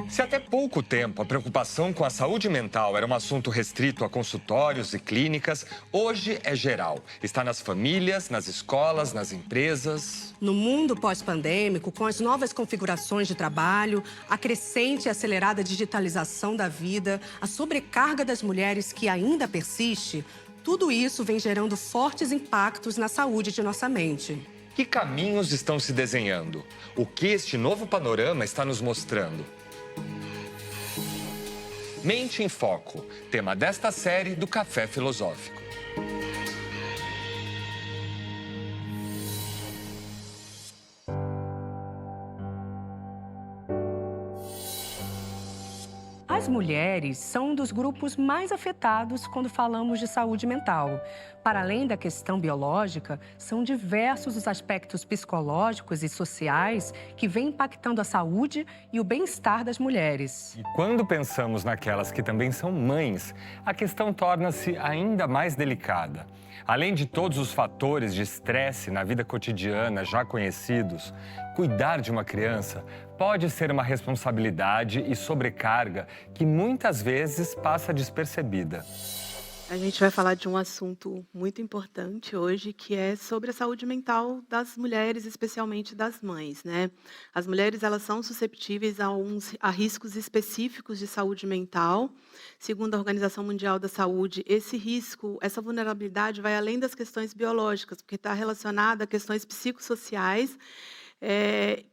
Se até pouco tempo a preocupação com a saúde mental era um assunto restrito a consultórios e clínicas, hoje é geral. Está nas famílias, nas escolas, nas empresas. No mundo pós-pandêmico, com as novas configurações de trabalho, a crescente e acelerada digitalização da vida, a sobrecarga das mulheres que ainda persiste, tudo isso vem gerando fortes impactos na saúde de nossa mente. Que caminhos estão se desenhando? O que este novo panorama está nos mostrando? Mente em Foco, tema desta série do Café Filosófico. As mulheres são um dos grupos mais afetados quando falamos de saúde mental. Para além da questão biológica, são diversos os aspectos psicológicos e sociais que vêm impactando a saúde e o bem-estar das mulheres. E quando pensamos naquelas que também são mães, a questão torna-se ainda mais delicada. Além de todos os fatores de estresse na vida cotidiana já conhecidos, cuidar de uma criança pode ser uma responsabilidade e sobrecarga que muitas vezes passa despercebida. A gente vai falar de um assunto muito importante hoje, que é sobre a saúde mental das mulheres, especialmente das mães, né? As mulheres, elas são susceptíveis a riscos específicos de saúde mental. Segundo a Organização Mundial da Saúde, esse risco, essa vulnerabilidade vai além das questões biológicas, porque está relacionada a questões psicossociais,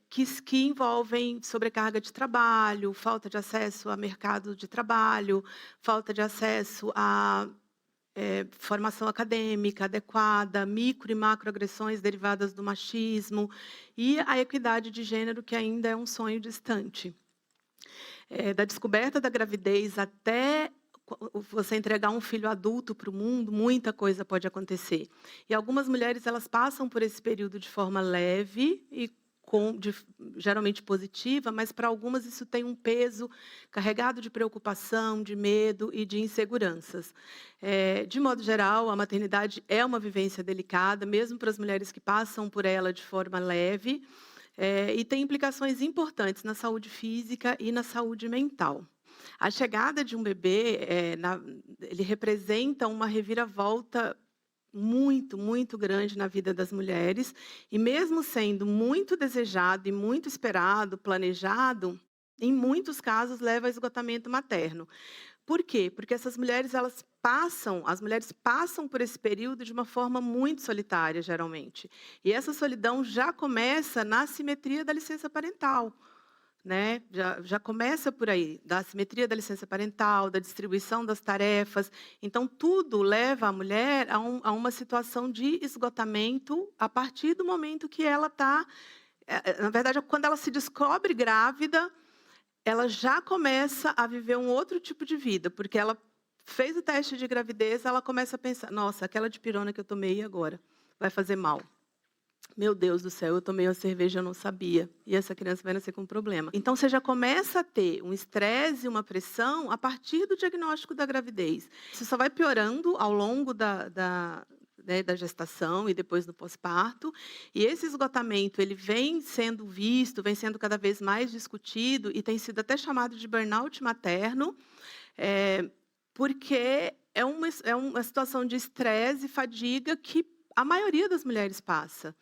que envolvem sobrecarga de trabalho, falta de acesso a mercado de trabalho, falta de acesso a formação acadêmica adequada, micro e macroagressões derivadas do machismo e a equidade de gênero, que ainda é um sonho distante. Da descoberta da gravidez até você entregar um filho adulto para o mundo, muita coisa pode acontecer. E algumas mulheres, elas passam por esse período de forma leve e geralmente positiva, mas para algumas isso tem um peso carregado de preocupação, de medo e de inseguranças. De modo geral, a maternidade é uma vivência delicada, mesmo para as mulheres que passam por ela de forma leve, e tem implicações importantes na saúde física e na saúde mental. A chegada de um bebê, ele representa uma reviravolta muito, muito grande na vida das mulheres, e mesmo sendo muito desejado e muito esperado, planejado, em muitos casos leva a esgotamento materno. Por quê? Porque essas mulheres, as mulheres passam por esse período de uma forma muito solitária, geralmente. E essa solidão já começa na assimetria da licença parental. Né? Já começa por aí, da assimetria da licença parental, da distribuição das tarefas. Então, tudo leva a mulher a uma situação de esgotamento a partir do momento que ela está... Na verdade, quando ela se descobre grávida, ela já começa a viver um outro tipo de vida, porque ela fez o teste de gravidez, ela começa a pensar, nossa, aquela dipirona que eu tomei agora vai fazer mal. Meu Deus do céu, eu tomei uma cerveja, eu não sabia. E essa criança vai nascer com um problema. Então, você já começa a ter um estresse e uma pressão a partir do diagnóstico da gravidez. Isso só vai piorando ao longo da gestação e depois do pós-parto. E esse esgotamento, ele vem sendo visto, vem sendo cada vez mais discutido e tem sido até chamado de burnout materno, porque é uma situação de estresse e fadiga que a maioria das mulheres passa.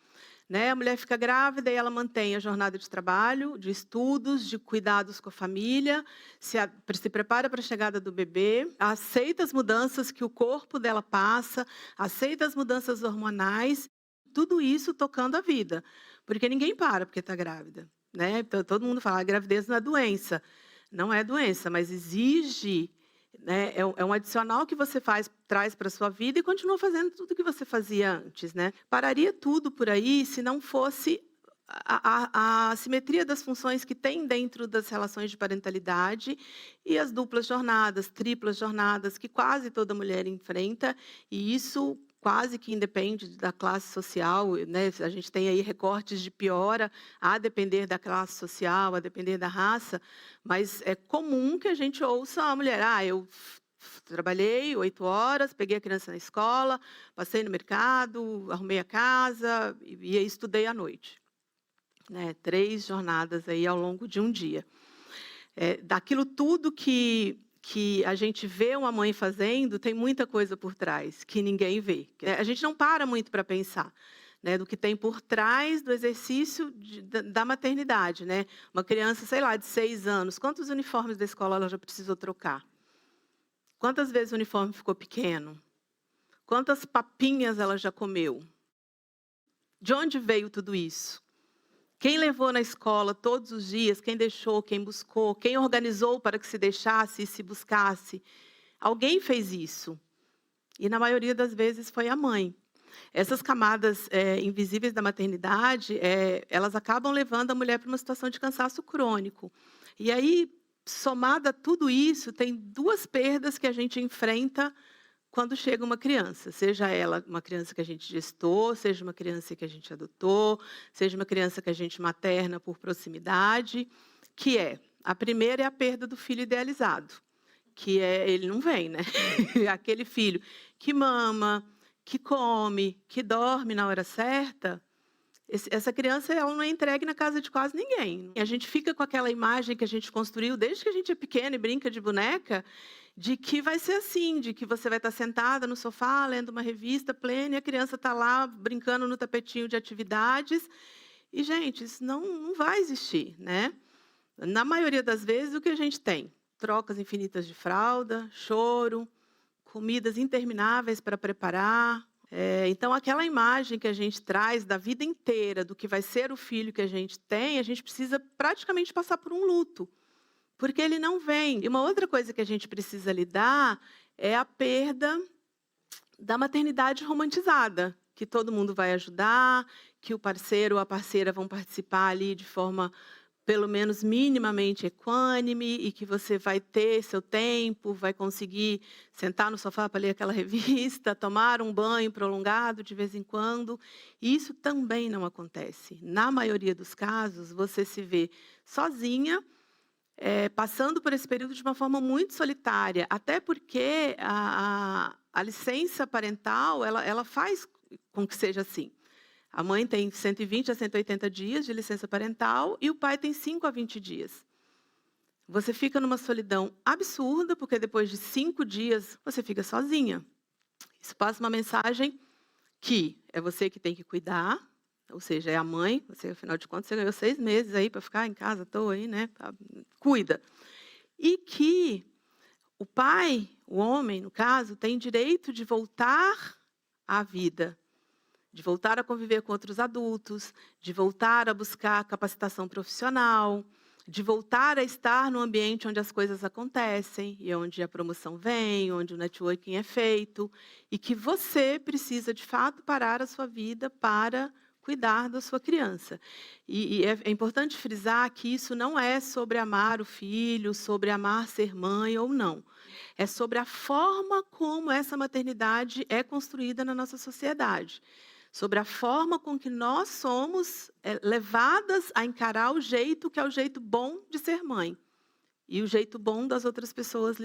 Né? A mulher fica grávida e ela mantém a jornada de trabalho, de estudos, de cuidados com a família, se prepara para a chegada do bebê, aceita as mudanças que o corpo dela passa, aceita as mudanças hormonais, tudo isso tocando a vida. Porque ninguém para porque está grávida. Né? Então, todo mundo fala, a gravidez não é doença. Não é doença, mas exige... Né? É um adicional que você traz para a sua vida e continua fazendo tudo o que você fazia antes. Né? Pararia tudo por aí se não fosse a assimetria das funções que tem dentro das relações de parentalidade e as duplas jornadas, triplas jornadas que quase toda mulher enfrenta, e isso quase que independe da classe social, né? A gente tem aí recortes de piora, a depender da classe social, a depender da raça, mas é comum que a gente ouça a mulher, eu trabalhei 8 horas, peguei a criança na escola, passei no mercado, arrumei a casa e estudei à noite. Né? 3 jornadas aí ao longo de um dia. Daquilo tudo que a gente vê uma mãe fazendo, tem muita coisa por trás que ninguém vê. A gente não para muito para pensar, né, do que tem por trás do exercício da maternidade. Né? Uma criança, sei lá, de 6 anos, quantos uniformes da escola ela já precisou trocar? Quantas vezes o uniforme ficou pequeno? Quantas papinhas ela já comeu? De onde veio tudo isso? Quem levou na escola todos os dias? Quem deixou? Quem buscou? Quem organizou para que se deixasse e se buscasse? Alguém fez isso. E, na maioria das vezes, foi a mãe. Essas camadas invisíveis da maternidade, elas acabam levando a mulher para uma situação de cansaço crônico. E aí, somada a tudo isso, tem 2 perdas que a gente enfrenta quando chega uma criança, seja ela uma criança que a gente gestou, seja uma criança que a gente adotou, seja uma criança que a gente materna por proximidade, a primeira é a perda do filho idealizado, ele não vem, né? Aquele filho que mama, que come, que dorme na hora certa, essa criança ela não é entregue na casa de quase ninguém. E a gente fica com aquela imagem que a gente construiu desde que a gente é pequeno e brinca de boneca, de que vai ser assim, de que você vai estar sentada no sofá, lendo uma revista plena, e a criança está lá brincando no tapetinho de atividades. E, gente, isso não vai existir, né? Na maioria das vezes, o que a gente tem? Trocas infinitas de fralda, choro, comidas intermináveis para preparar. Então, aquela imagem que a gente traz da vida inteira, do que vai ser o filho que a gente tem, a gente precisa praticamente passar por um luto. Porque ele não vem. E uma outra coisa que a gente precisa lidar é a perda da maternidade romantizada, que todo mundo vai ajudar, que o parceiro ou a parceira vão participar ali de forma, pelo menos minimamente equânime, e que você vai ter seu tempo, vai conseguir sentar no sofá para ler aquela revista, tomar um banho prolongado de vez em quando. E isso também não acontece. Na maioria dos casos, você se vê sozinha, passando por esse período de uma forma muito solitária, até porque a licença parental, ela faz com que seja assim. A mãe tem 120 a 180 dias de licença parental e o pai tem 5 a 20 dias. Você fica numa solidão absurda, porque depois de 5 dias você fica sozinha. Isso passa uma mensagem que é você que tem que cuidar, ou seja, é a mãe, você, afinal de contas, você ganhou 6 meses aí para ficar em casa à toa aí, né? Cuida. E que o pai, o homem, no caso, tem direito de voltar à vida, de voltar a conviver com outros adultos, de voltar a buscar capacitação profissional, de voltar a estar no ambiente onde as coisas acontecem, e onde a promoção vem, onde o networking é feito, e que você precisa, de fato, parar a sua vida para cuidar da sua criança. E é importante frisar que isso não é sobre amar o filho, sobre amar ser mãe ou não. É sobre a forma como essa maternidade é construída na nossa sociedade. Sobre a forma com que nós somos levadas a encarar o jeito que é o jeito bom de ser mãe. E o jeito bom das outras pessoas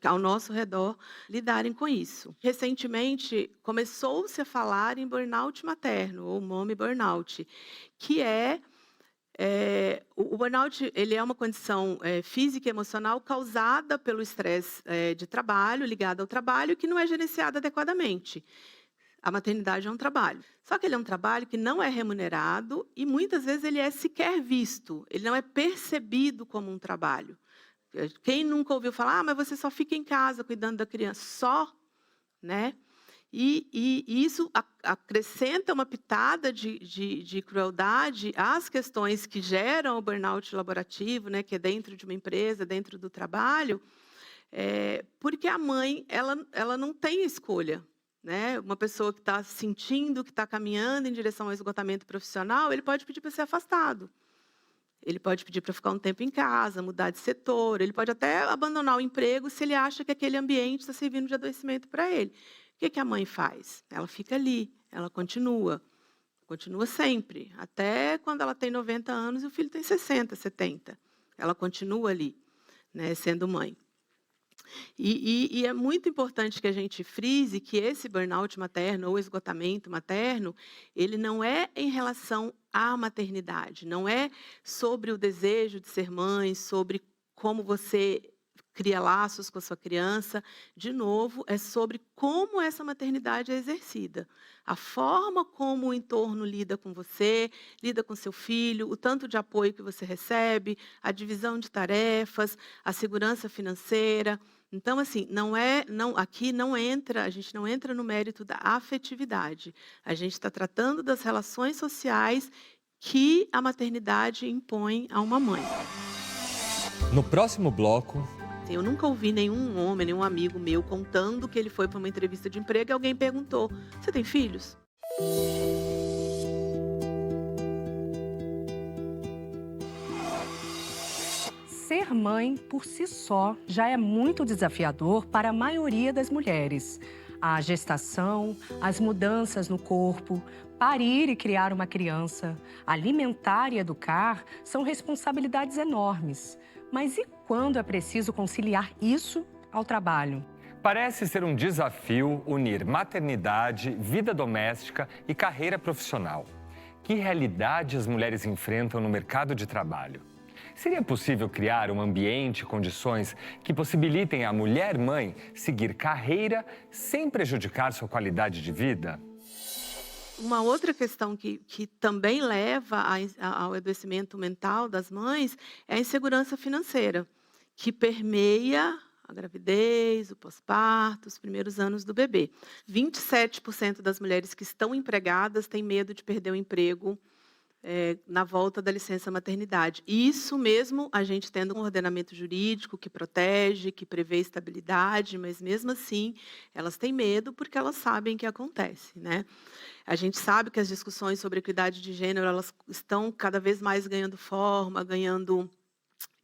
ao nosso redor, lidarem com isso. Recentemente, começou-se a falar em burnout materno, ou mommy burnout, que o burnout ele é uma condição física e emocional causada pelo estresse de trabalho, ligado ao trabalho, que não é gerenciado adequadamente. A maternidade é um trabalho. Só que ele é um trabalho que não é remunerado e muitas vezes ele é sequer visto. Ele não é percebido como um trabalho. Quem nunca ouviu falar, mas você só fica em casa cuidando da criança? Só, né? E isso acrescenta uma pitada de crueldade às questões que geram o burnout laborativo, né? Que é dentro de uma empresa, dentro do trabalho, porque a mãe ela não tem escolha. né? Uma pessoa que está sentindo que está caminhando em direção ao esgotamento profissional, ele pode pedir para ser afastado. Ele pode pedir para ficar um tempo em casa, mudar de setor, ele pode até abandonar o emprego se ele acha que aquele ambiente está servindo de adoecimento para ele. O que a mãe faz? Ela fica ali, ela continua sempre, até quando ela tem 90 anos e o filho tem 60, 70. Ela continua ali, né, sendo mãe. E é muito importante que a gente frise que esse burnout materno ou esgotamento materno, ele não é em relação à maternidade, não é sobre o desejo de ser mãe, sobre como você cria laços com a sua criança. De novo, é sobre como essa maternidade é exercida. A forma como o entorno lida com você, lida com seu filho, o tanto de apoio que você recebe, a divisão de tarefas, a segurança financeira. Então, assim, aqui não entra, a gente não entra no mérito da afetividade. A gente está tratando das relações sociais que a maternidade impõe a uma mãe. No próximo bloco, Eu nunca ouvi nenhum homem, nenhum amigo meu contando que ele foi para uma entrevista de emprego e alguém perguntou: "Você tem filhos?" Ser mãe, por si só, já é muito desafiador para a maioria das mulheres. A gestação, as mudanças no corpo, parir e criar uma criança, alimentar e educar são responsabilidades enormes. Mas e quando é preciso conciliar isso ao trabalho? parece ser um desafio unir maternidade, vida doméstica e carreira profissional. Que realidade as mulheres enfrentam no mercado de trabalho? Seria possível criar um ambiente e condições que possibilitem à mulher mãe seguir carreira sem prejudicar sua qualidade de vida? Uma outra questão que também leva ao adoecimento mental das mães é a insegurança financeira, que permeia a gravidez, o pós-parto, os primeiros anos do bebê. 27% das mulheres que estão empregadas têm medo de perder o emprego na volta da licença maternidade. Isso mesmo a gente tendo um ordenamento jurídico que protege, que prevê estabilidade, mas mesmo assim elas têm medo porque elas sabem que acontece, né? A gente sabe que as discussões sobre equidade de gênero, elas estão cada vez mais ganhando forma,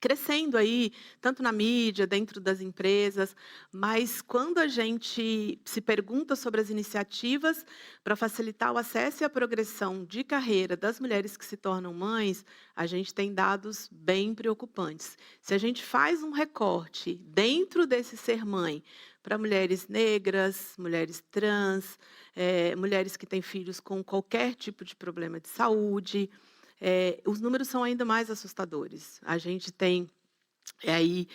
crescendo aí, tanto na mídia, dentro das empresas, mas quando a gente se pergunta sobre as iniciativas para facilitar o acesso e a progressão de carreira das mulheres que se tornam mães, a gente tem dados bem preocupantes. Se a gente faz um recorte dentro desse ser mãe para mulheres negras, mulheres trans, mulheres que têm filhos com qualquer tipo de problema de saúde, os números são ainda mais assustadores. A gente tem aí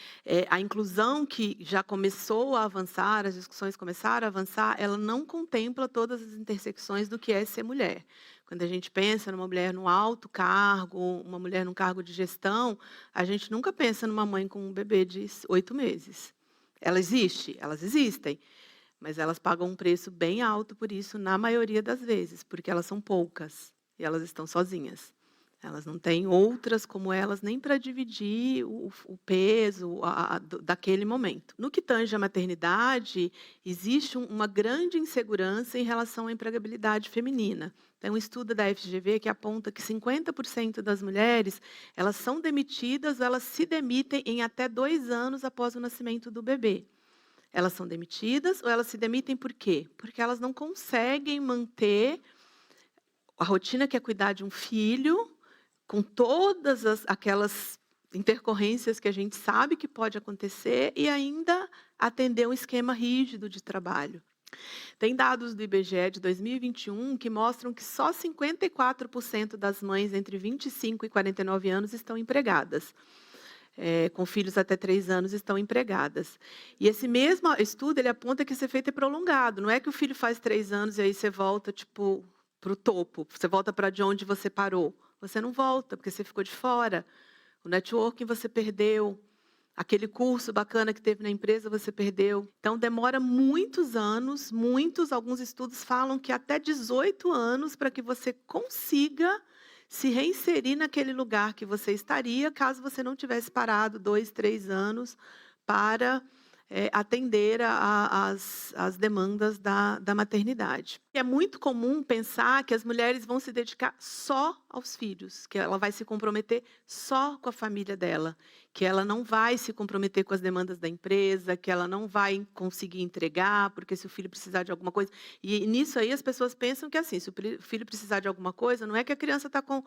a inclusão que já começou a avançar, as discussões começaram a avançar, ela não contempla todas as intersecções do que é ser mulher. Quando a gente pensa numa mulher num alto cargo, uma mulher num cargo de gestão, a gente nunca pensa numa mãe com um bebê de 8 meses. Ela existe? Elas existem. Mas elas pagam um preço bem alto por isso, na maioria das vezes, porque elas são poucas e elas estão sozinhas. Elas não têm outras como elas nem para dividir o peso daquele momento. No que tange à maternidade, existe uma grande insegurança em relação à empregabilidade feminina. Tem um estudo da FGV que aponta que 50% das mulheres elas são demitidas, elas se demitem em até 2 anos após o nascimento do bebê. Elas são demitidas ou elas se demitem por quê? Porque elas não conseguem manter a rotina que é cuidar de um filho, com todas aquelas intercorrências que a gente sabe que pode acontecer e ainda atender um esquema rígido de trabalho. Tem dados do IBGE de 2021 que mostram que só 54% das mães entre 25 e 49 anos estão empregadas. Com filhos até 3 anos estão empregadas. E esse mesmo estudo ele aponta que esse efeito é prolongado. Não é que o filho faz 3 anos e aí você volta para o topo, você volta para de onde você parou. Você não volta, porque você ficou de fora. O networking você perdeu. Aquele curso bacana que teve na empresa você perdeu. Então, demora muitos anos, alguns estudos falam que até 18 anos para que você consiga se reinserir naquele lugar que você estaria, caso você não tivesse parado 2, 3 anos para atender às demandas da maternidade. É muito comum pensar que as mulheres vão se dedicar só aos filhos, que ela vai se comprometer só com a família dela, que ela não vai se comprometer com as demandas da empresa, que ela não vai conseguir entregar, porque se o filho precisar de alguma coisa... E nisso aí as pessoas pensam que assim, se o filho precisar de alguma coisa, não é que a criança está com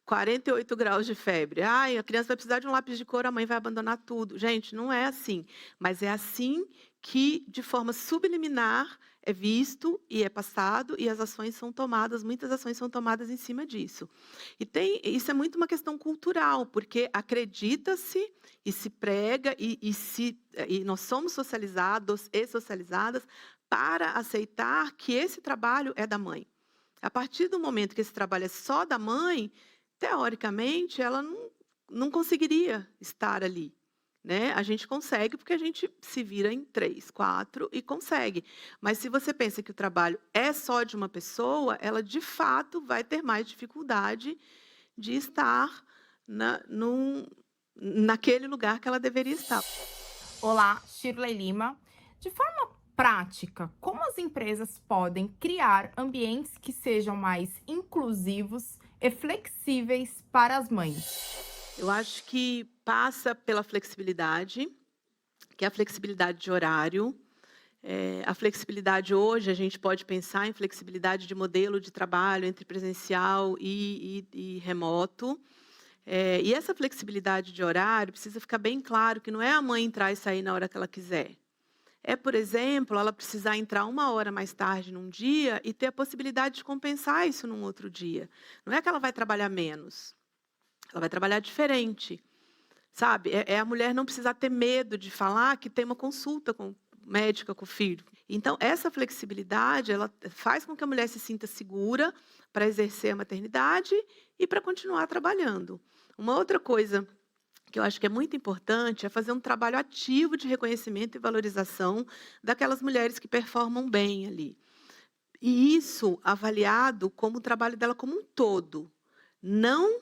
48 graus de febre. Ai, a criança vai precisar de um lápis de cor, a mãe vai abandonar tudo. Gente, não é assim. Mas é assim que, de forma subliminar, é visto e é passado, e as ações são tomadas, muitas ações são tomadas em cima disso. Isso é muito uma questão cultural, porque acredita-se e se prega, e nós somos socializados e socializadas para aceitar que esse trabalho é da mãe. A partir do momento que esse trabalho é só da mãe, teoricamente, ela não conseguiria estar ali, né? A gente consegue porque a gente se vira em 3, 4 e consegue. Mas se você pensa que o trabalho é só de uma pessoa, ela de fato vai ter mais dificuldade de estar naquele lugar que ela deveria estar. Olá, Shirley Lima. De forma prática, como as empresas podem criar ambientes que sejam mais inclusivos e flexíveis para as mães? Eu acho que passa pela flexibilidade, que é a flexibilidade de horário. A flexibilidade hoje, a gente pode pensar em flexibilidade de modelo de trabalho entre presencial e remoto. E essa flexibilidade de horário precisa ficar bem claro que não é a mãe entrar e sair na hora que ela quiser. É, por exemplo, ela precisar entrar 1 hora mais tarde num dia e ter a possibilidade de compensar isso num outro dia. Não é que ela vai trabalhar menos, ela vai trabalhar diferente, sabe? É a mulher não precisar ter medo de falar que tem uma consulta médica com o filho. Então, essa flexibilidade, ela faz com que a mulher se sinta segura para exercer a maternidade e para continuar trabalhando. Uma outra coisa que eu acho que é muito importante é fazer um trabalho ativo de reconhecimento e valorização daquelas mulheres que performam bem ali. E isso avaliado como o trabalho dela como um todo, não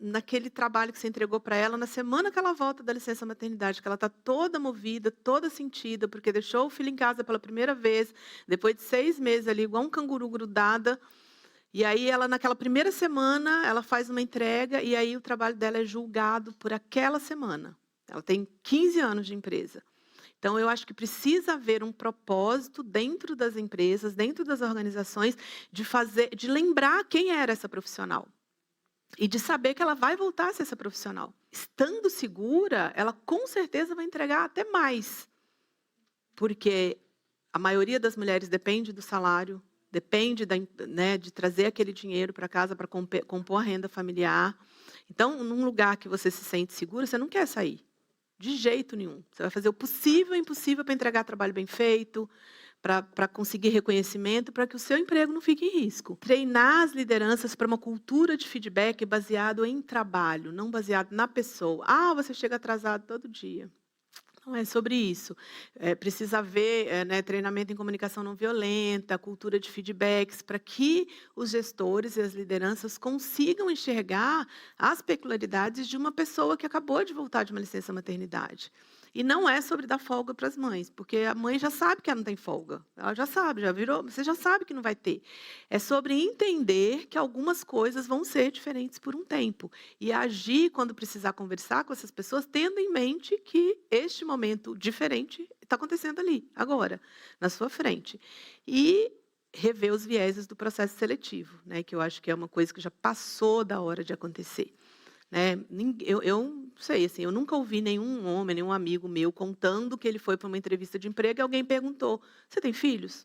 naquele trabalho que você entregou para ela na semana que ela volta da licença maternidade, que ela está toda movida, toda sentida, porque deixou o filho em casa pela primeira vez, depois de 6 meses ali, igual um canguru grudada. E aí, ela, naquela primeira semana, ela faz uma entrega e aí o trabalho dela é julgado por aquela semana. Ela tem 15 anos de empresa. Então, eu acho que precisa haver um propósito dentro das empresas, dentro das organizações, de lembrar quem era essa profissional. E de saber que ela vai voltar a ser essa profissional. Estando segura, ela com certeza vai entregar até mais. Porque a maioria das mulheres depende do salário, depende de trazer aquele dinheiro para casa para compor a renda familiar. Então, num lugar que você se sente segura, você não quer sair. De jeito nenhum. Você vai fazer o possível e o impossível para entregar trabalho bem feito, para conseguir reconhecimento, para que o seu emprego não fique em risco. Treinar as lideranças para uma cultura de feedback baseado em trabalho, não baseado na pessoa. Ah, você chega atrasado todo dia. Não é sobre isso. Precisa haver treinamento em comunicação não violenta, cultura de feedbacks, para que os gestores e as lideranças consigam enxergar as peculiaridades de uma pessoa que acabou de voltar de uma licença maternidade. E não é sobre dar folga para as mães, porque a mãe já sabe que ela não tem folga. Ela já sabe, você já sabe que não vai ter. É sobre entender que algumas coisas vão ser diferentes por um tempo. E agir quando precisar conversar com essas pessoas, tendo em mente que este momento diferente está acontecendo ali, agora, na sua frente. E rever os vieses do processo seletivo, né, que eu acho que é uma coisa que já passou da hora de acontecer. Eu não sei, assim, eu nunca ouvi nenhum homem, nenhum amigo meu contando que ele foi para uma entrevista de emprego e alguém perguntou: você tem filhos?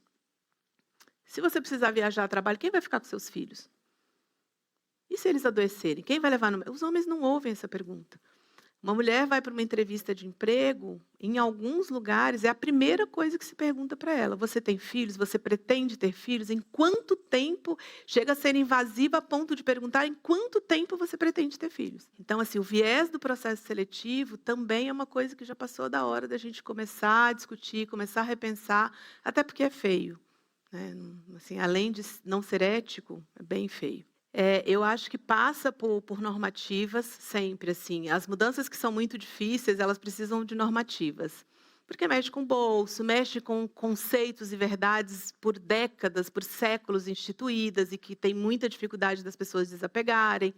Se você precisar viajar a trabalho, quem vai ficar com seus filhos? E se eles adoecerem? Quem vai levar no... Os homens não ouvem essa pergunta. Uma mulher vai para uma entrevista de emprego, em alguns lugares, é a primeira coisa que se pergunta para ela. Você tem filhos? Você pretende ter filhos? Em quanto tempo? Chega a ser invasiva a ponto de perguntar em quanto tempo você pretende ter filhos. Então, assim, o viés do processo seletivo também é uma coisa que já passou da hora da gente começar a discutir, começar a repensar, até porque é feio. Assim, além de não ser ético, é bem feio. Eu acho que passa por normativas sempre, assim. As mudanças que são muito difíceis, elas precisam de normativas. Porque mexe com o bolso, mexe com conceitos e verdades por décadas, por séculos instituídas e que tem muita dificuldade das pessoas desapegarem.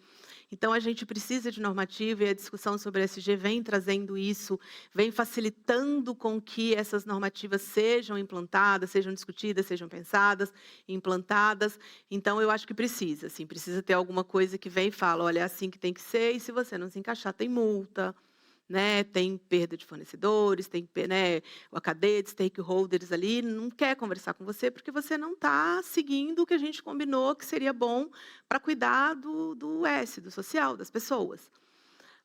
Então, a gente precisa de normativa e a discussão sobre SG vem trazendo isso, vem facilitando com que essas normativas sejam implantadas, sejam discutidas, sejam pensadas, implantadas. Então, eu acho que precisa, assim, precisa ter alguma coisa que vem e fala, olha, é assim que tem que ser, e se você não se encaixar, tem multa, né? Tem perda de fornecedores, tem, né, a cadeia de stakeholders ali não quer conversar com você porque você não está seguindo o que a gente combinou que seria bom para cuidar do S, do social, das pessoas.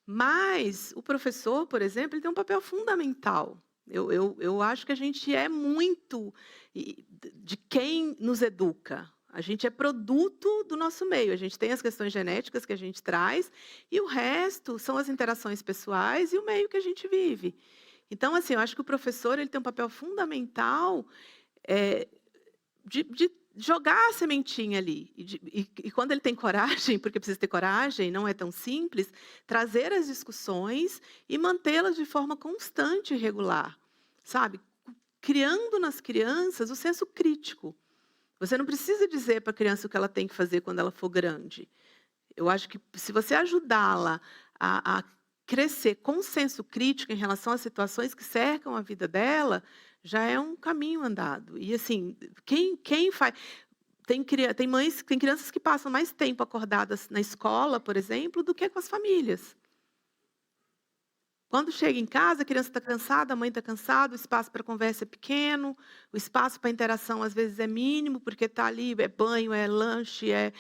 Mas o professor, por exemplo, ele tem um papel fundamental. Eu acho que a gente é muito de quem nos educa. A gente é produto do nosso meio. A gente tem as questões genéticas que a gente traz e o resto são as interações pessoais e o meio que a gente vive. Então, assim, eu acho que o professor ele tem um papel fundamental de jogar a sementinha ali. E quando ele tem coragem, porque precisa ter coragem, não é tão simples, trazer as discussões e mantê-las de forma constante e regular, sabe? Criando nas crianças o senso crítico. Você não precisa dizer para a criança o que ela tem que fazer quando ela for grande. Eu acho que se você ajudá-la a crescer com senso crítico em relação às situações que cercam a vida dela, já é um caminho andado. E assim, quem faz tem crianças que passam mais tempo acordadas na escola, por exemplo, do que com as famílias. Quando chega em casa, a criança está cansada, a mãe está cansada, o espaço para conversa é pequeno, o espaço para interação às vezes é mínimo, porque está ali, é banho, é lanche, é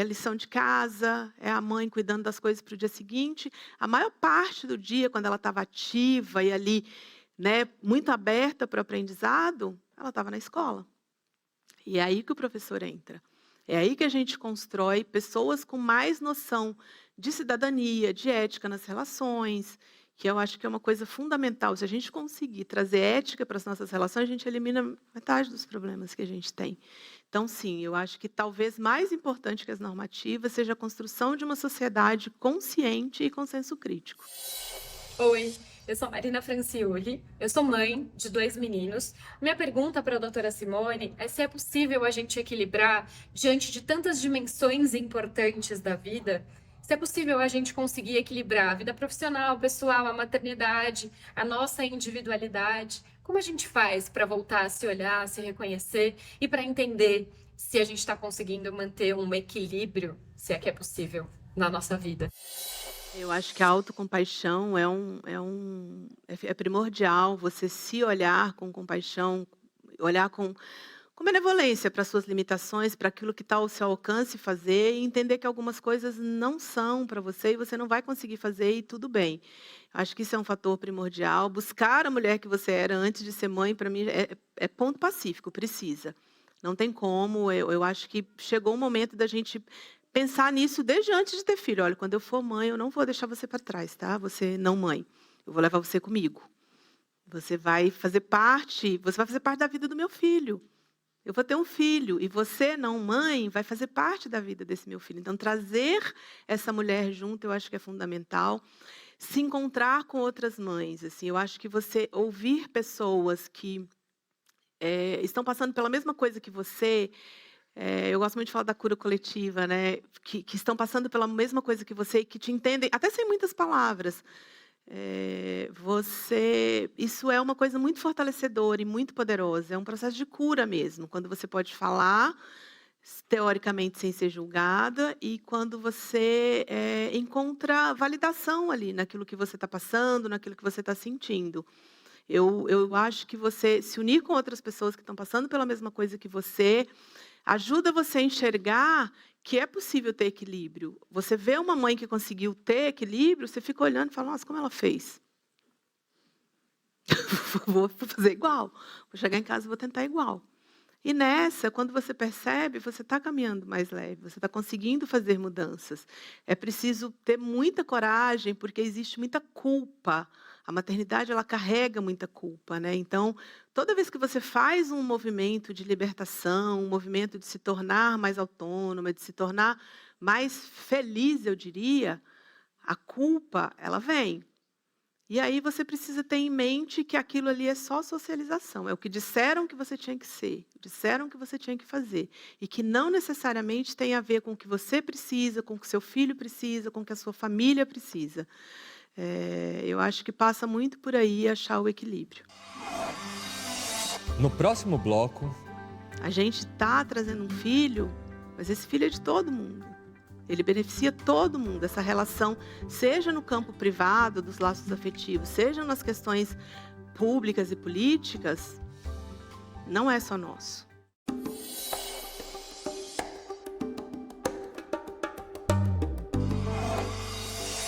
lição de casa, é a mãe cuidando das coisas para o dia seguinte. A maior parte do dia, quando ela estava ativa e ali, né, muito aberta para o aprendizado, ela estava na escola. E é aí que o professor entra. É aí que a gente constrói pessoas com mais noção de cidadania, de ética nas relações, que eu acho que é uma coisa fundamental. Se a gente conseguir trazer ética para as nossas relações, a gente elimina metade dos problemas que a gente tem. Então, sim, eu acho que talvez mais importante que as normativas seja a construção de uma sociedade consciente e com senso crítico. Oi, eu sou Marina Franciulli, eu sou mãe de 2 meninos. Minha pergunta para a doutora Simone é se é possível a gente equilibrar, diante de tantas dimensões importantes da vida, se é possível a gente conseguir equilibrar a vida profissional, pessoal, a maternidade, a nossa individualidade. Como a gente faz para voltar a se olhar, a se reconhecer e para entender se a gente está conseguindo manter um equilíbrio, se é que é possível, na nossa vida? Eu acho que a autocompaixão é primordial, você se olhar com compaixão, olhar com benevolência para as suas limitações, para aquilo que está ao seu alcance fazer e entender que algumas coisas não são para você e você não vai conseguir fazer e tudo bem. Acho que isso é um fator primordial. Buscar a mulher que você era antes de ser mãe, para mim, é ponto pacífico, precisa. Não tem como, eu acho que chegou o momento da gente pensar nisso desde antes de ter filho. Olha, quando eu for mãe, eu não vou deixar você para trás, tá? Você não mãe. Eu vou levar você comigo. Você vai fazer parte da vida do meu filho. Eu vou ter um filho e você, não mãe, vai fazer parte da vida desse meu filho. Então, trazer essa mulher junto, eu acho que é fundamental. Se encontrar com outras mães, assim, eu acho que você ouvir pessoas que estão passando pela mesma coisa que você. Eu gosto muito de falar da cura coletiva, né? Que estão passando pela mesma coisa que você e que te entendem, até sem muitas palavras. Isso é uma coisa muito fortalecedora e muito poderosa. É um processo de cura mesmo, quando você pode falar, teoricamente sem ser julgada, e quando você encontra validação ali naquilo que você está passando, naquilo que você está sentindo. Eu acho que você se unir com outras pessoas que estão passando pela mesma coisa que você ajuda você a enxergar que é possível ter equilíbrio. Você vê uma mãe que conseguiu ter equilíbrio, você fica olhando e fala, nossa, como ela fez? Vou fazer igual. Vou chegar em casa e vou tentar igual. E nessa, quando você percebe, você está caminhando mais leve, você está conseguindo fazer mudanças. É preciso ter muita coragem, porque existe muita culpa. A maternidade, ela carrega muita culpa, né? Então, toda vez que você faz um movimento de libertação, um movimento de se tornar mais autônoma, de se tornar mais feliz, eu diria, a culpa, ela vem. E aí você precisa ter em mente que aquilo ali é só socialização, é o que disseram que você tinha que ser, disseram que você tinha que fazer, e que não necessariamente tem a ver com o que você precisa, com o que seu filho precisa, com o que a sua família precisa. Eu acho que passa muito por aí achar o equilíbrio. No próximo bloco, A gente está trazendo um filho, mas esse filho é de todo mundo. Ele beneficia todo mundo, essa relação, seja no campo privado, dos laços afetivos, seja nas questões públicas e políticas, não é só nosso.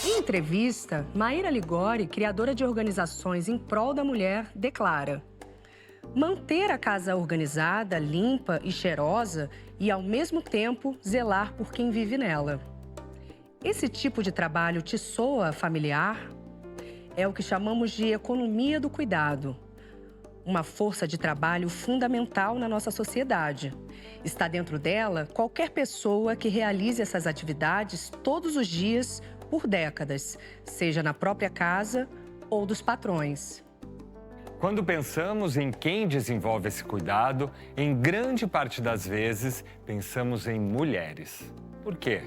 Em entrevista, Maíra Ligori, criadora de organizações em prol da mulher, declara: manter a casa organizada, limpa e cheirosa e, ao mesmo tempo, zelar por quem vive nela. Esse tipo de trabalho te soa familiar? É o que chamamos de economia do cuidado. Uma força de trabalho fundamental na nossa sociedade. Está dentro dela qualquer pessoa que realize essas atividades todos os dias por décadas, seja na própria casa ou dos patrões. quando pensamos em quem desenvolve esse cuidado, em grande parte das vezes pensamos em mulheres. Por quê?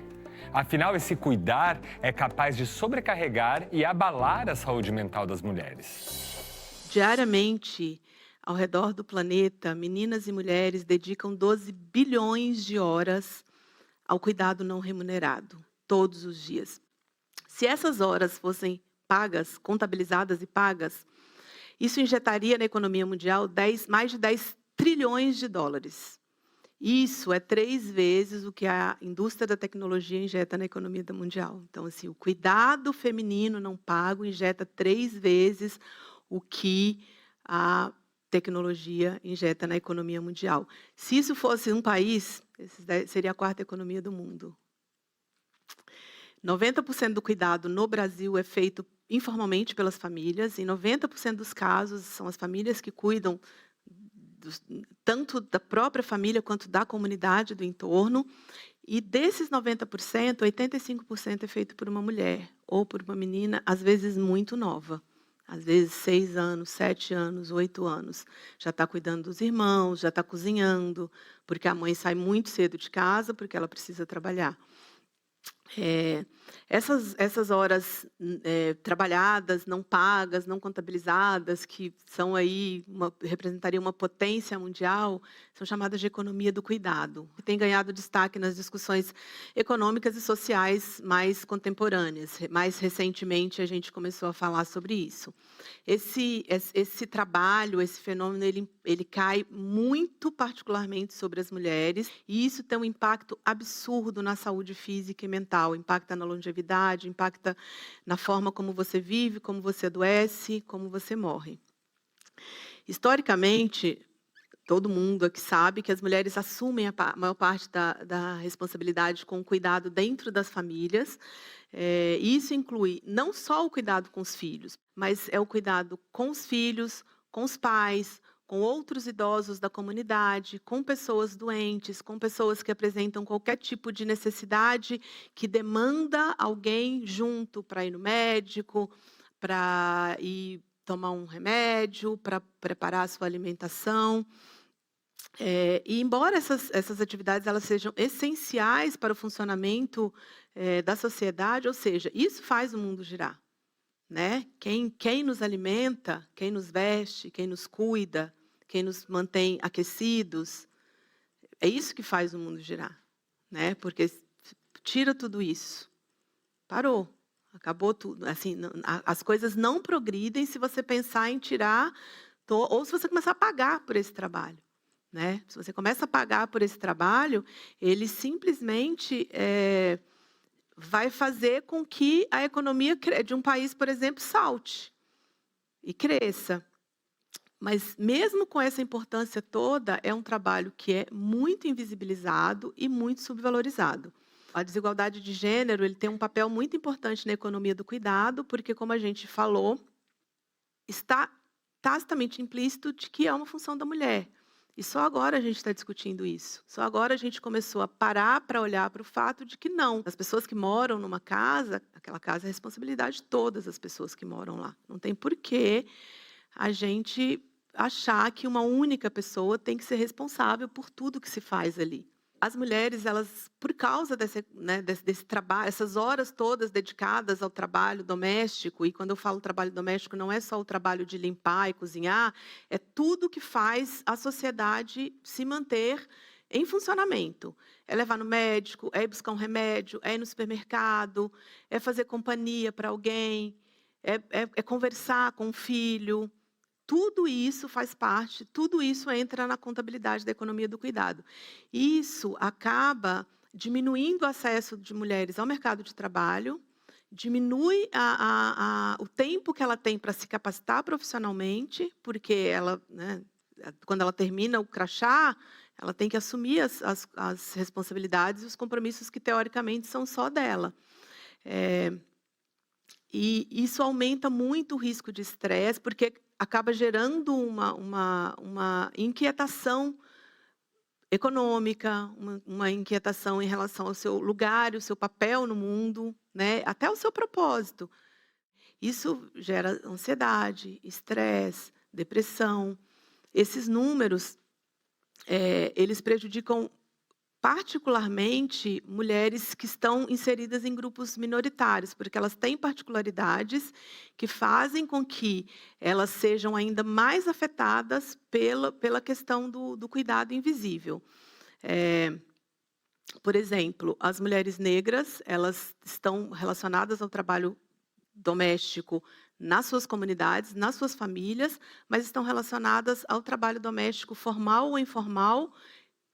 Afinal, esse cuidar é capaz de sobrecarregar e abalar a saúde mental das mulheres. Diariamente, ao redor do planeta, meninas e mulheres dedicam 12 bilhões de horas ao cuidado não remunerado, todos os dias. Se essas horas fossem pagas, contabilizadas e pagas, isso injetaria na economia mundial mais de 10 trilhões de dólares. Isso é 3 vezes o que a indústria da tecnologia injeta na economia mundial. Então, assim, o cuidado feminino não pago injeta 3 vezes o que a tecnologia injeta na economia mundial. Se isso fosse um país, seria a 4ª economia do mundo. 90% do cuidado no Brasil é feito informalmente pelas famílias, e 90% dos casos são as famílias que cuidam tanto da própria família quanto da comunidade do entorno. E desses 90%, 85% é feito por uma mulher ou por uma menina, às vezes muito nova. Às vezes 6 anos, 7 anos, 8 anos. Já está cuidando dos irmãos, já está cozinhando, porque a mãe sai muito cedo de casa, porque ela precisa trabalhar. Essas horas trabalhadas, não pagas, não contabilizadas, que são aí representariam uma potência mundial, são chamadas de economia do cuidado, que tem ganhado destaque nas discussões econômicas e sociais mais contemporâneas. Mais recentemente, a gente começou a falar sobre isso. Esse trabalho, esse fenômeno, ele cai muito particularmente sobre as mulheres, e isso tem um impacto absurdo na saúde física e mental, impacta na longevidade, impacta na forma como você vive, como você adoece, como você morre. Historicamente, todo mundo aqui sabe que as mulheres assumem a maior parte da responsabilidade com o cuidado dentro das famílias. Isso inclui não só o cuidado com os filhos, mas é o cuidado com os filhos, com os pais, com outros idosos da comunidade, com pessoas doentes, com pessoas que apresentam qualquer tipo de necessidade que demanda alguém junto para ir no médico, para ir tomar um remédio, para preparar a sua alimentação. E embora essas atividades elas sejam essenciais para o funcionamento da sociedade, ou seja, isso faz o mundo girar, né? Quem nos alimenta, quem nos veste, quem nos cuida, quem nos mantém aquecidos, é isso que faz o mundo girar, né? Porque tira tudo isso, parou, acabou tudo. Assim, as coisas não progridem se você pensar em tirar, ou se você começar a pagar por esse trabalho, né? Se você começa a pagar por esse trabalho, ele simplesmente vai fazer com que a economia de um país, por exemplo, salte e cresça. Mas, mesmo com essa importância toda, é um trabalho que é muito invisibilizado e muito subvalorizado. A desigualdade de gênero ele tem um papel muito importante na economia do cuidado, porque, como a gente falou, está tacitamente implícito de que é uma função da mulher. E só agora a gente está discutindo isso. Só agora a gente começou a parar para olhar para o fato de que não. As pessoas que moram numa casa, aquela casa é responsabilidade de todas as pessoas que moram lá. Não tem porquê a gente achar que uma única pessoa tem que ser responsável por tudo que se faz ali. As mulheres, elas, por causa desse trabalho, essas horas todas dedicadas ao trabalho doméstico, e quando eu falo trabalho doméstico, não é só o trabalho de limpar e cozinhar, é tudo que faz a sociedade se manter em funcionamento. É levar no médico, é ir buscar um remédio, é ir no supermercado, é fazer companhia para alguém, é conversar com o filho. Tudo isso faz parte, tudo isso entra na contabilidade da economia do cuidado. Isso acaba diminuindo o acesso de mulheres ao mercado de trabalho, diminui o tempo que ela tem para se capacitar profissionalmente, porque ela, quando ela termina o crachá, ela tem que assumir as responsabilidades e os compromissos que, teoricamente, são só dela. E isso aumenta muito o risco de estresse, porque acaba gerando uma inquietação econômica, uma inquietação em relação ao seu lugar, o seu papel no mundo, até o seu propósito. Isso gera ansiedade, estresse, depressão. Esses números, eles prejudicam particularmente mulheres que estão inseridas em grupos minoritários, porque elas têm particularidades que fazem com que elas sejam ainda mais afetadas pela questão do cuidado invisível. Por exemplo, as mulheres negras, elas estão relacionadas ao trabalho doméstico nas suas comunidades, nas suas famílias, mas estão relacionadas ao trabalho doméstico formal ou informal,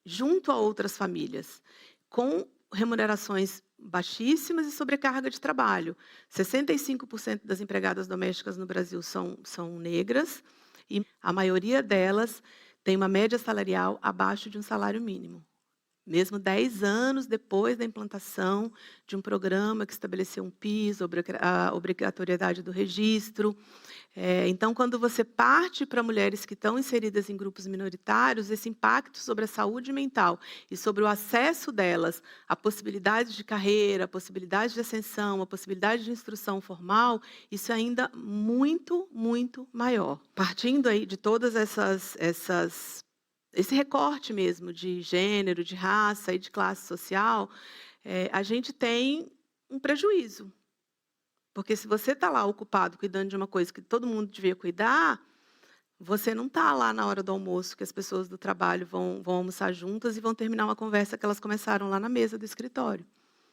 junto a outras famílias, com remunerações baixíssimas e sobrecarga de trabalho. 65% das empregadas domésticas no Brasil são negras, e a maioria delas tem uma média salarial abaixo de um salário mínimo. Mesmo 10 anos depois da implantação de um programa que estabeleceu um piso, a obrigatoriedade do registro. Então, quando você parte para mulheres que estão inseridas em grupos minoritários, esse impacto sobre a saúde mental e sobre o acesso delas a possibilidades de carreira, a possibilidade de ascensão, a possibilidade de instrução formal, isso é ainda muito, muito maior. Partindo aí de todas esse recorte mesmo de gênero, de raça e de classe social, a gente tem um prejuízo. Porque se você está lá ocupado cuidando de uma coisa que todo mundo devia cuidar, você não está lá na hora do almoço, que as pessoas do trabalho vão almoçar juntas e vão terminar uma conversa que elas começaram lá na mesa do escritório.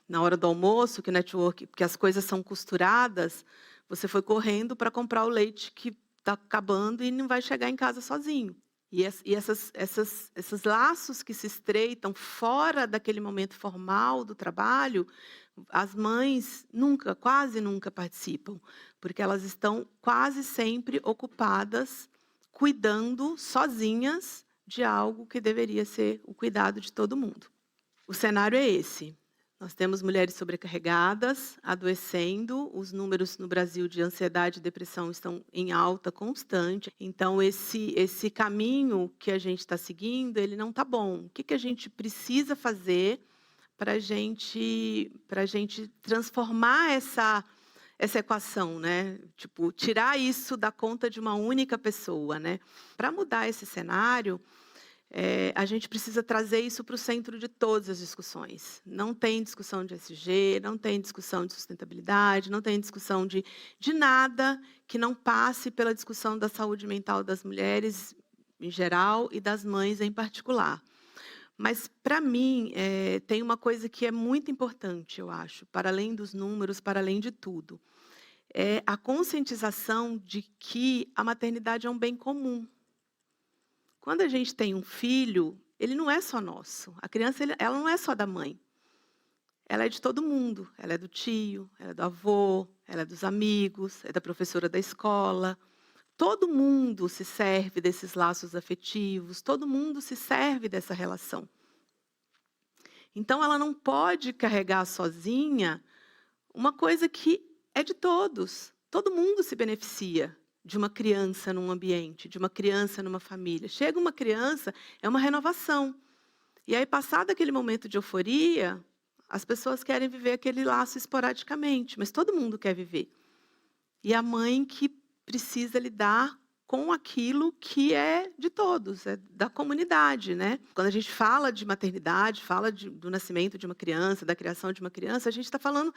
Na hora do almoço, que o network, que as coisas são costuradas, você foi correndo para comprar o leite que está acabando e não vai chegar em casa sozinho. E esses laços que se estreitam fora daquele momento formal do trabalho, as mães quase nunca participam, porque elas estão quase sempre ocupadas, cuidando sozinhas de algo que deveria ser o cuidado de todo mundo. O cenário é esse. Nós temos mulheres sobrecarregadas, adoecendo, os números no Brasil de ansiedade e depressão estão em alta constante. Então, esse caminho que a gente está seguindo, ele não está bom. O que a gente precisa fazer para a gente transformar essa equação, Tipo, tirar isso da conta de uma única pessoa, Para mudar esse cenário, a gente precisa trazer isso para o centro de todas as discussões. Não tem discussão de ESG, não tem discussão de sustentabilidade, não tem discussão de nada que não passe pela discussão da saúde mental das mulheres em geral e das mães em particular. Mas, para mim, tem uma coisa que é muito importante, eu acho, para além dos números, para além de tudo. É a conscientização de que a maternidade é um bem comum. Quando a gente tem um filho, ele não é só nosso. A criança, ela não é só da mãe. Ela é de todo mundo. Ela é do tio, ela é do avô, ela é dos amigos, é da professora da escola. Todo mundo se serve desses laços afetivos, todo mundo se serve dessa relação. Então, ela não pode carregar sozinha uma coisa que é de todos. Todo mundo se beneficia de uma criança num ambiente, de uma criança numa família. Chega uma criança, é uma renovação. E aí, passado aquele momento de euforia, as pessoas querem viver aquele laço esporadicamente, mas todo mundo quer viver. E a mãe que precisa lidar com aquilo que é de todos, é da comunidade, né? Quando a gente fala de maternidade, fala do nascimento de uma criança, da criação de uma criança, a gente está falando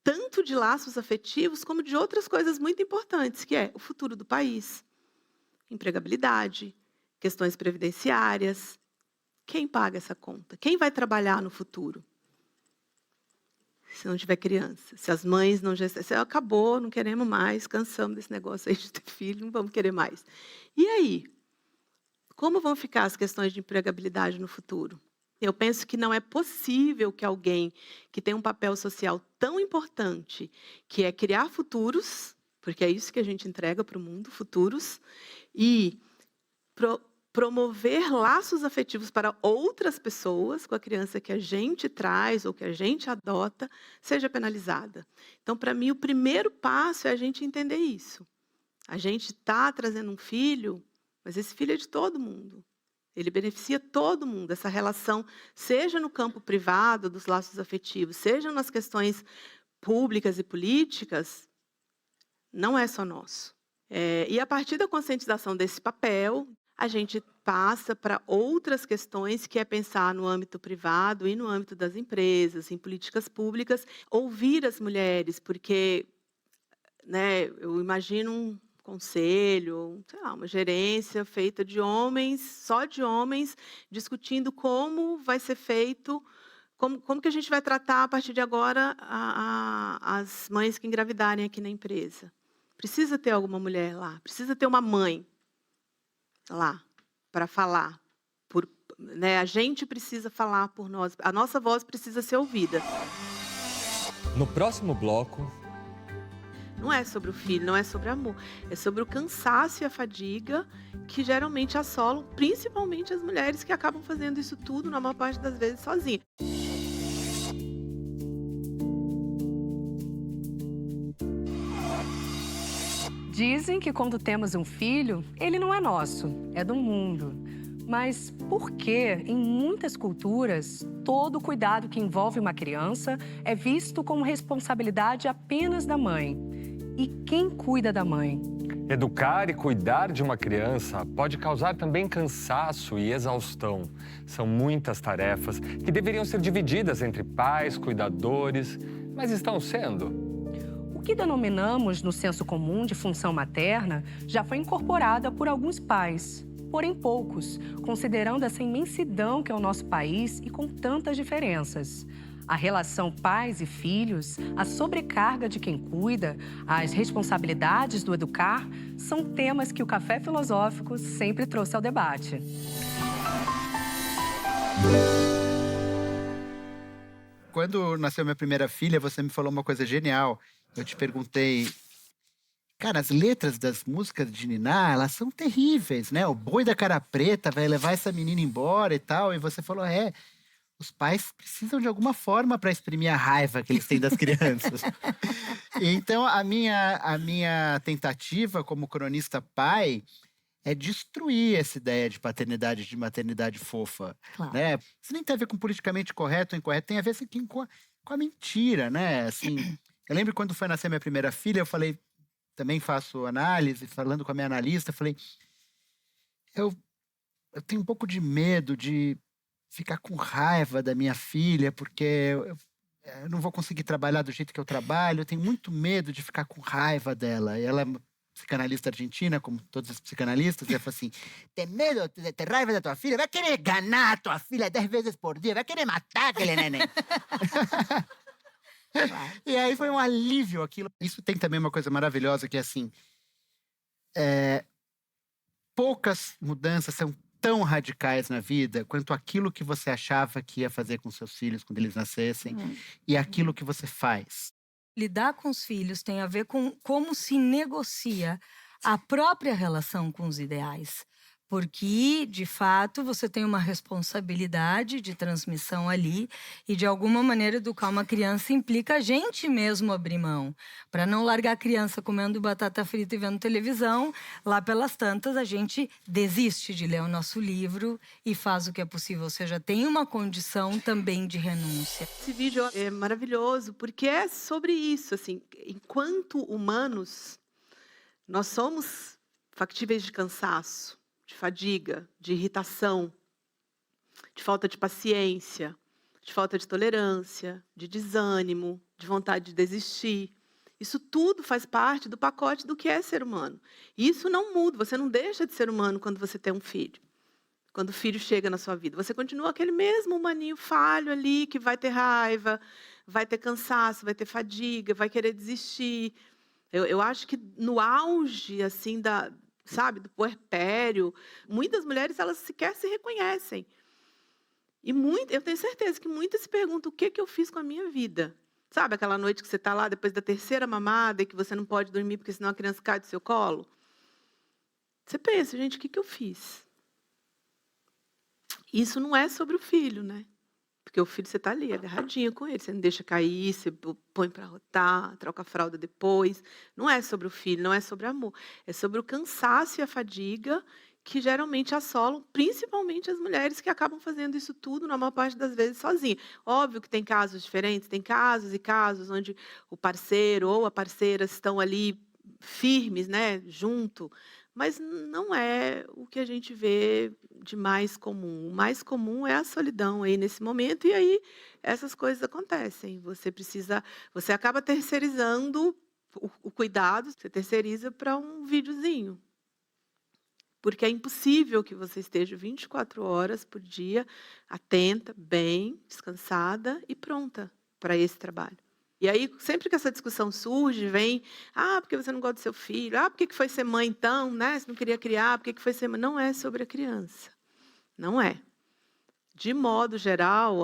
tanto de laços afetivos como de outras coisas muito importantes, que é o futuro do país, empregabilidade, questões previdenciárias. Quem paga essa conta? Quem vai trabalhar no futuro? Se não tiver criança, se as mães não se acabou, não queremos mais, cansamos desse negócio aí de ter filho, não vamos querer mais. E aí? Como vão ficar as questões de empregabilidade no futuro? Eu penso que não é possível que alguém que tem um papel social tão importante, que é criar futuros, porque é isso que a gente entrega para o mundo, futuros, e promover laços afetivos para outras pessoas com a criança que a gente traz ou que a gente adota, seja penalizada. Então, para mim, o primeiro passo é a gente entender isso. A gente está trazendo um filho, mas esse filho é de todo mundo. Ele beneficia todo mundo. Essa relação, seja no campo privado dos laços afetivos, seja nas questões públicas e políticas, não é só nosso. E a partir da conscientização desse papel, a gente passa para outras questões, que é pensar no âmbito privado e no âmbito das empresas, em políticas públicas, ouvir as mulheres, porque, né, eu imagino um conselho, sei lá, uma gerência feita de homens, só de homens, discutindo como vai ser feito, como que a gente vai tratar a partir de agora as mães que engravidarem aqui na empresa. Precisa ter alguma mulher lá, precisa ter uma mãe lá para falar. Né, a gente precisa falar por nós, a nossa voz precisa ser ouvida. No próximo bloco, não é sobre o filho, não é sobre amor, é sobre o cansaço e a fadiga que geralmente assolam, principalmente as mulheres que acabam fazendo isso tudo, na maior parte das vezes, sozinhas. Dizem que quando temos um filho, ele não é nosso, é do mundo. Mas por que, em muitas culturas, todo o cuidado que envolve uma criança é visto como responsabilidade apenas da mãe? E quem cuida da mãe? educar e cuidar de uma criança pode causar também cansaço e exaustão. São muitas tarefas que deveriam ser divididas entre pais, cuidadores, mas estão sendo. O que denominamos no senso comum de função materna já foi incorporada por alguns pais, porém poucos, considerando essa imensidão que é o nosso país e com tantas diferenças. A relação pais e filhos, a sobrecarga de quem cuida, as responsabilidades do educar, são temas que o Café Filosófico sempre trouxe ao debate. Quando nasceu minha primeira filha, você me falou uma coisa genial. Eu te perguntei, cara, as letras das músicas de Niná, elas são terríveis, né? O boi da cara preta vai levar essa menina embora e tal. E você falou, os pais precisam de alguma forma para exprimir a raiva que eles têm das crianças. Então, a minha tentativa como cronista pai é destruir essa ideia de paternidade, de maternidade fofa. Claro. Né? Isso nem tem a ver com politicamente correto ou incorreto, tem a ver assim, com a mentira, né? Assim, eu lembro quando foi nascer minha primeira filha, eu falei, também faço análise, falando com a minha analista, eu falei, eu tenho um pouco de medo de ficar com raiva da minha filha, porque eu não vou conseguir trabalhar do jeito que eu trabalho, eu tenho muito medo de ficar com raiva dela. E ela é uma psicanalista argentina, como todos os psicanalistas, e ela falou assim, tem medo de ter raiva da tua filha? Vai querer ganhar a tua filha 10 vezes por dia, vai querer matar aquele neném. E aí foi um alívio aquilo. Isso tem também uma coisa maravilhosa, que é assim, poucas mudanças são tão radicais na vida quanto aquilo que você achava que ia fazer com seus filhos quando eles nascessem e aquilo que você faz. Lidar com os filhos tem a ver com como se negocia a própria relação com os ideais. Porque, de fato, você tem uma responsabilidade de transmissão ali e, de alguma maneira, educar uma criança implica a gente mesmo abrir mão. Para não largar a criança comendo batata frita e vendo televisão, lá pelas tantas a gente desiste de ler o nosso livro e faz o que é possível. Ou seja, tem uma condição também de renúncia. Esse vídeo é maravilhoso porque é sobre isso, assim, enquanto humanos, nós somos factíveis de cansaço, de fadiga, de irritação, de falta de paciência, de falta de tolerância, de desânimo, de vontade de desistir. Isso tudo faz parte do pacote do que é ser humano. E isso não muda, você não deixa de ser humano quando você tem um filho. Quando o filho chega na sua vida, você continua aquele mesmo humaninho falho ali, que vai ter raiva, vai ter cansaço, vai ter fadiga, vai querer desistir. Eu acho que no auge, assim, do puerpério, muitas mulheres, elas sequer se reconhecem. E eu tenho certeza que muitas se perguntam o que eu fiz com a minha vida. Sabe aquela noite que você está lá, depois da terceira mamada, e que você não pode dormir, porque senão a criança cai do seu colo? Você pensa, gente, o que eu fiz? Isso não é sobre o filho, né? Porque o filho, você está ali, agarradinho com ele. Você não deixa cair, você põe para rotar, troca a fralda depois. Não é sobre o filho, não é sobre amor. É sobre o cansaço e a fadiga que geralmente assolam, principalmente as mulheres que acabam fazendo isso tudo, na maior parte das vezes, sozinha. Óbvio que tem casos diferentes, tem casos e casos onde o parceiro ou a parceira estão ali firmes, né, junto, mas não é o que a gente vê de mais comum. O mais comum é a solidão aí nesse momento, e aí essas coisas acontecem. Você acaba terceirizando o cuidado, você terceiriza para um videozinho. Porque é impossível que você esteja 24 horas por dia, atenta, bem, descansada e pronta para esse trabalho. E aí, sempre que essa discussão surge, vem, porque você não gosta do seu filho, por que foi ser mãe então, né? Você não queria criar, por que foi ser mãe? Não é sobre a criança, não é. De modo geral,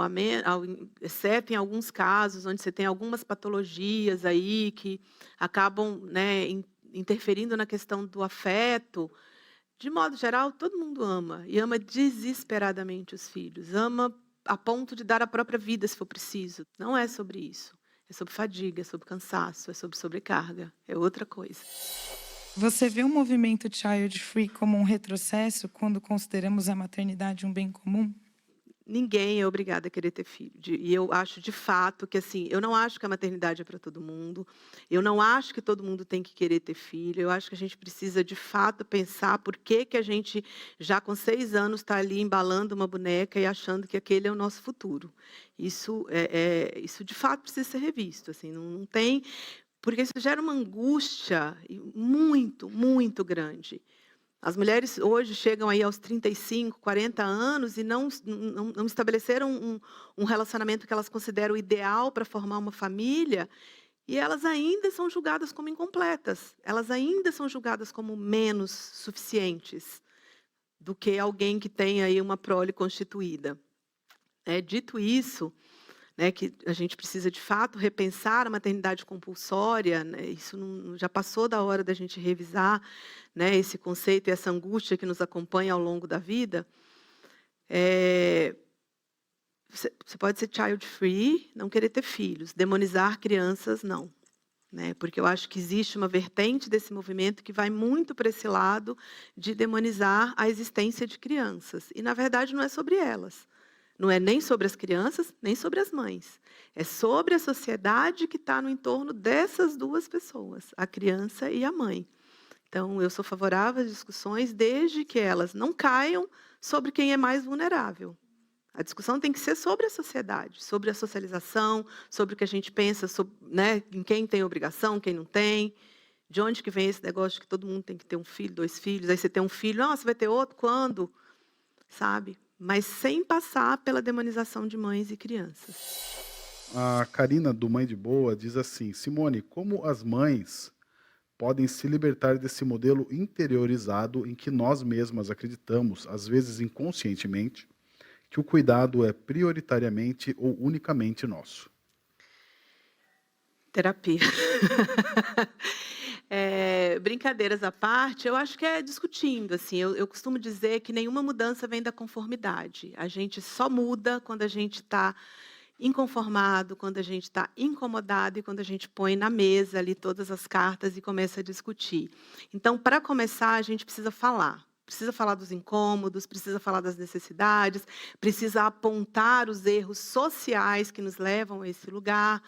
exceto em alguns casos, onde você tem algumas patologias aí que acabam, né, interferindo na questão do afeto, de modo geral, todo mundo ama, e ama desesperadamente os filhos, ama a ponto de dar a própria vida, se for preciso. Não é sobre isso. É sobre fadiga, é sobre cansaço, é sobre sobrecarga, é outra coisa. Você vê o movimento Child Free como um retrocesso quando consideramos a maternidade um bem comum? Ninguém é obrigado a querer ter filho. E eu acho, de fato, que assim, eu não acho que a maternidade é para todo mundo. Eu não acho que todo mundo tem que querer ter filho. Eu acho que a gente precisa, de fato, pensar por que a gente, já com 6 anos, está ali embalando uma boneca e achando que aquele é o nosso futuro. Isso, de fato, precisa ser revisto. Assim, não tem... Porque isso gera uma angústia muito, muito grande. As mulheres hoje chegam aí aos 35, 40 anos e não estabeleceram um relacionamento que elas consideram ideal para formar uma família, e elas ainda são julgadas como incompletas, elas ainda são julgadas como menos suficientes do que alguém que tem aí uma prole constituída. Dito isso, né, que a gente precisa, de fato, repensar a maternidade compulsória, né, isso já passou da hora da gente revisar, né, esse conceito e essa angústia que nos acompanha ao longo da vida. Você pode ser child free, não querer ter filhos, demonizar crianças, não. Né, porque eu acho que existe uma vertente desse movimento que vai muito para esse lado de demonizar a existência de crianças. E, na verdade, não é sobre elas. Não é nem sobre as crianças, nem sobre as mães. É sobre a sociedade que está no entorno dessas duas pessoas, a criança e a mãe. Então, eu sou favorável às discussões desde que elas não caiam sobre quem é mais vulnerável. A discussão tem que ser sobre a sociedade, sobre a socialização, sobre o que a gente pensa, sobre, né, em quem tem obrigação, quem não tem. De onde que vem esse negócio de que todo mundo tem que ter um filho, 2 filhos, aí você tem um filho, você vai ter outro, quando? Sabe? Mas sem passar pela demonização de mães e crianças. A Karina, do Mãe de Boa, diz assim: Simone, como as mães podem se libertar desse modelo interiorizado em que nós mesmas acreditamos, às vezes inconscientemente, que o cuidado é prioritariamente ou unicamente nosso? Terapia. brincadeiras à parte, eu acho que é discutindo, assim, eu costumo dizer que nenhuma mudança vem da conformidade. A gente só muda quando a gente está inconformado, quando a gente está incomodado e quando a gente põe na mesa ali todas as cartas e começa a discutir. Então, para começar, a gente precisa falar. Precisa falar dos incômodos, precisa falar das necessidades, precisa apontar os erros sociais que nos levam a esse lugar.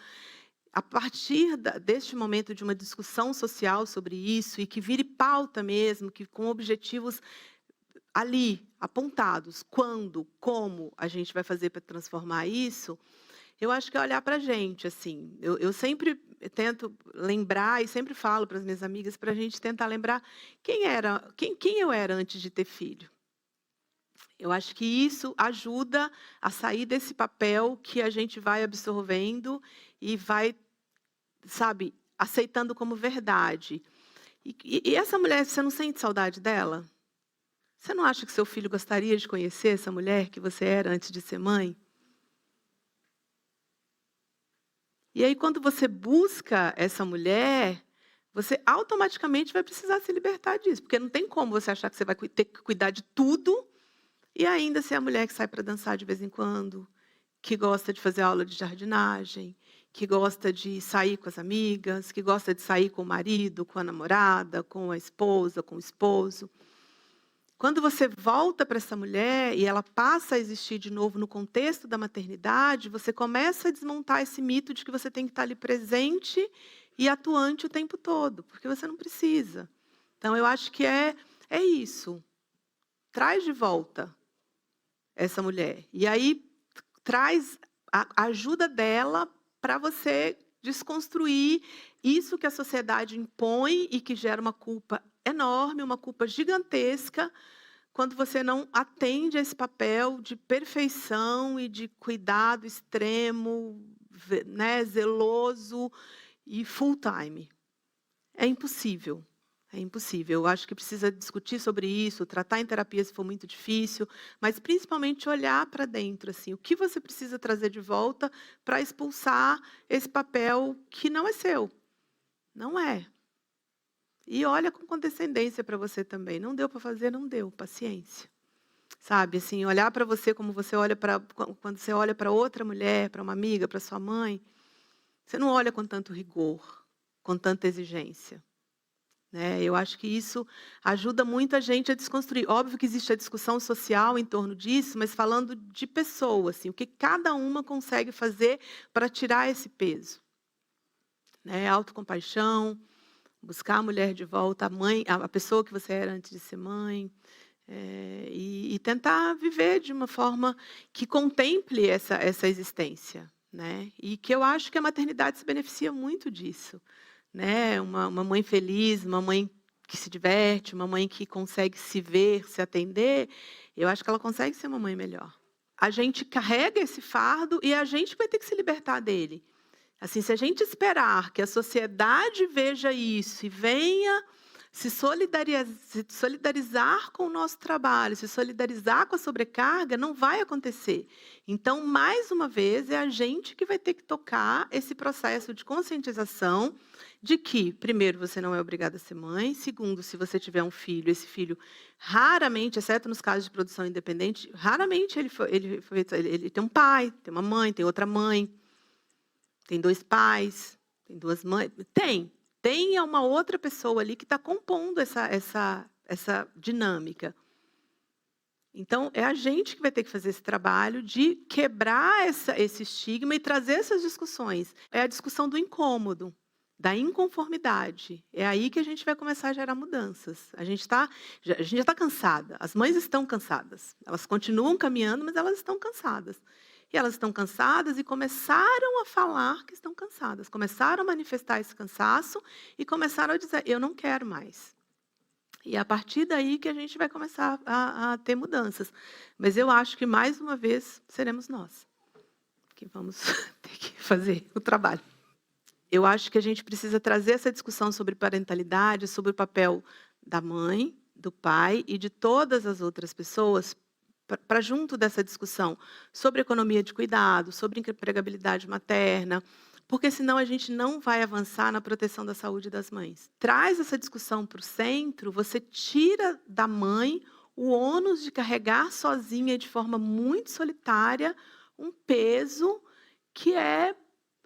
A partir deste momento de uma discussão social sobre isso e que vire pauta mesmo, que com objetivos ali, apontados, quando, como a gente vai fazer para transformar isso, eu acho que é olhar para a gente, assim. Eu sempre tento lembrar e sempre falo para as minhas amigas para a gente tentar lembrar quem eu era antes de ter filho. Eu acho que isso ajuda a sair desse papel que a gente vai absorvendo e vai, sabe, aceitando como verdade. E essa mulher, você não sente saudade dela? Você não acha que seu filho gostaria de conhecer essa mulher que você era antes de ser mãe? E aí, quando você busca essa mulher, você automaticamente vai precisar se libertar disso, porque não tem como você achar que você vai ter que cuidar de tudo e ainda ser a mulher que sai para dançar de vez em quando, que gosta de fazer aula de jardinagem, que gosta de sair com as amigas, que gosta de sair com o marido, com a namorada, com a esposa, com o esposo. Quando você volta para essa mulher e ela passa a existir de novo no contexto da maternidade, você começa a desmontar esse mito de que você tem que estar ali presente e atuante o tempo todo, porque você não precisa. Então, eu acho que é isso. Traz de volta essa mulher. E aí, traz a ajuda dela para você desconstruir isso que a sociedade impõe e que gera uma culpa enorme, uma culpa gigantesca, quando você não atende a esse papel de perfeição e de cuidado extremo, né, zeloso e full time. É impossível. É impossível. Eu acho que precisa discutir sobre isso, tratar em terapia se for muito difícil, mas principalmente olhar para dentro, assim, o que você precisa trazer de volta para expulsar esse papel que não é seu. Não é. E olha com condescendência para você também. Não deu para fazer, não deu. Paciência. Sabe, assim, olhar para você como você olha quando você olha para outra mulher, para uma amiga, para sua mãe, você não olha com tanto rigor, com tanta exigência. Né? Eu acho que isso ajuda muito a gente a desconstruir. Óbvio que existe a discussão social em torno disso, mas falando de pessoa, assim, o que cada uma consegue fazer para tirar esse peso. Né? Autocompaixão, buscar a mulher de volta, a pessoa que você era antes de ser mãe, e tentar viver de uma forma que contemple essa existência. Né? E que eu acho que a maternidade se beneficia muito disso. Né? Uma mãe feliz, uma mãe que se diverte, uma mãe que consegue se ver, se atender, eu acho que ela consegue ser uma mãe melhor. A gente carrega esse fardo e a gente vai ter que se libertar dele. Assim, se a gente esperar que a sociedade veja isso e venha se solidarizar com o nosso trabalho, se solidarizar com a sobrecarga, não vai acontecer. Então, mais uma vez, é a gente que vai ter que tocar esse processo de conscientização de que, primeiro, você não é obrigada a ser mãe. Segundo, se você tiver um filho, esse filho raramente, exceto nos casos de produção independente, raramente ele tem um pai, tem uma mãe, tem outra mãe. Tem 2 pais, tem 2 mães. Tem uma outra pessoa ali que está compondo essa dinâmica. Então, é a gente que vai ter que fazer esse trabalho de quebrar esse estigma e trazer essas discussões. É a discussão do incômodo, da inconformidade. É aí que a gente vai começar a gerar mudanças. A gente já está cansada. As mães estão cansadas. Elas continuam caminhando, mas elas estão cansadas. E elas estão cansadas e começaram a falar que estão cansadas. Começaram a manifestar esse cansaço e começaram a dizer, eu não quero mais. E é a partir daí que a gente vai começar a ter mudanças. Mas eu acho que, mais uma vez, seremos nós que vamos ter que fazer o trabalho. Eu acho que a gente precisa trazer essa discussão sobre parentalidade, sobre o papel da mãe, do pai e de todas as outras pessoas para junto dessa discussão sobre economia de cuidado, sobre empregabilidade materna, porque senão a gente não vai avançar na proteção da saúde das mães. Traz essa discussão para o centro, você tira da mãe o ônus de carregar sozinha de forma muito solitária um peso que é,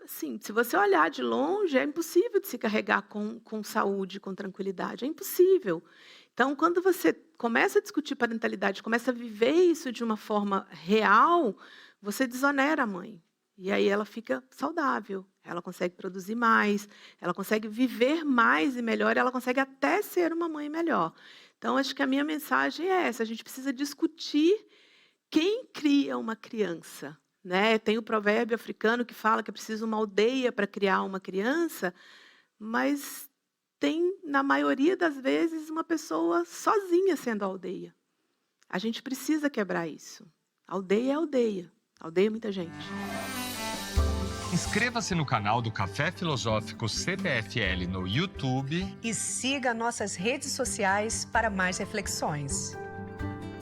assim, se você olhar de longe, é impossível de se carregar com saúde, com tranquilidade, é impossível. Então, quando você começa a discutir parentalidade, começa a viver isso de uma forma real, você desonera a mãe. E aí ela fica saudável, ela consegue produzir mais, ela consegue viver mais e melhor, ela consegue até ser uma mãe melhor. Então, acho que a minha mensagem é essa, a gente precisa discutir quem cria uma criança, né? Tem o provérbio africano que fala que é preciso uma aldeia para criar uma criança, mas tem, na maioria das vezes, uma pessoa sozinha sendo a aldeia. A gente precisa quebrar isso. Aldeia é aldeia. Aldeia é muita gente. Inscreva-se no canal do Café Filosófico CPFL no YouTube. E siga nossas redes sociais para mais reflexões.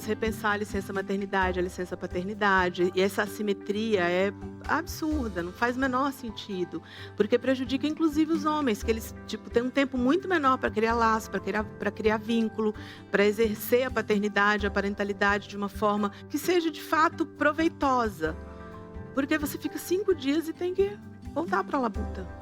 Repensar a licença maternidade, a licença paternidade, e essa assimetria é absurda, não faz o menor sentido, porque prejudica inclusive os homens, que eles têm um tempo muito menor para criar laço, para criar vínculo, para exercer a paternidade, a parentalidade de uma forma que seja de fato proveitosa, porque você fica 5 dias e tem que voltar para a labuta.